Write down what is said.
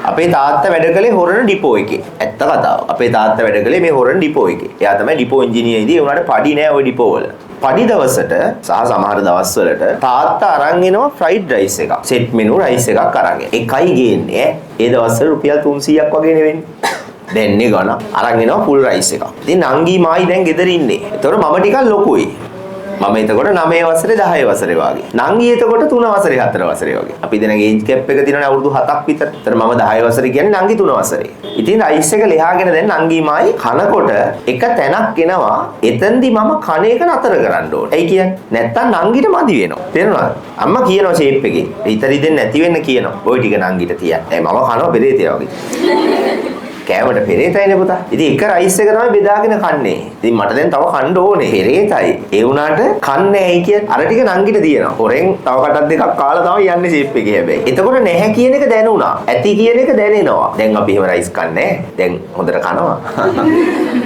අපේ තාත්තා වැඩ කළේ හොරණ ඩිපෝ එකේ. ඇත්ත කතාව. අපේ තාත්තා වැඩ කළේ මේ හොරණ ඩිපෝ එකේ. එයා තමයි ඩිපෝ ඉංජිනේර ඉදී. ඒ උනාට පඩි නෑ ওই ඩිපෝ වල. පඩි දවසට සහ සමහර දවස්වලට තාත්තා අරන් එනවා ෆ්‍රයිඩ් රයිස් එකක්. සෙට් මෙනු රයිස් එකක් අරන්. එකයි ගේන්නේ ඒ දවස්වල රුපියල් 300ක් වගේ නෙවෙන්නේ. දෙන්නේ ගණ අරන් එනවා ෆුල් රයිස් එකක්. ඉතින් නංගි මායි දැන් ගෙදර ඉන්නේ. ඒතකොට මම ටිකක් ලොකුයි. මම එතකොට 9 වසරේ 10 වසරේ වගේ. නංගි එතකොට 3 වසරේ 4 වසරේ වගේ. අපි දැන් ඒජ් කැප් එක තියෙනවනේ අවුරුදු 7ක් විතර. ඒතර මම 10 වසරේ කියන්නේ නංගි 3 වසරේ. ඉතින් රයිස් එක ලියාගෙන දැන් නංගි මායි කනකොට එක තැනක් එනවා. එතෙන්දි මම කණ එක නතර කරන්න ඕනේ. ඇයි කියන්නේ? නැත්තම් නංගිට මදි වෙනවා. තේරුණාද? අම්මා කියනවා ෂේප් එකේ. ඉතරි දෙන්න නැති වෙන්න කියනවා. ওই ටික නංගිට තියන්න. මම කනවා බෙදේතේ වගේ. කෑමට පෙරේතයිනේ පුතා. ඉතින් එක රයිස් එක තමයි බෙදාගෙන කන්නේ. ඉතින් මට දැන් තව කන්න ඕනේ. පෙරේතයි. ඒ වුණාට කන්නේ ඇයි කිය? අර ටික නංගිට දියනවා. හොරෙන් තව කටක් දෙකක් කාලා තමයි යන්නේ ෂේප් එකේ හැබැයි. එතකොට නැහැ කියන එක දැනුණා. ඇති කියන එක දැනෙනවා. දැන් අපි එහෙම රයිස් කන්නේ නැහැ. දැන් හොඳට කනවා.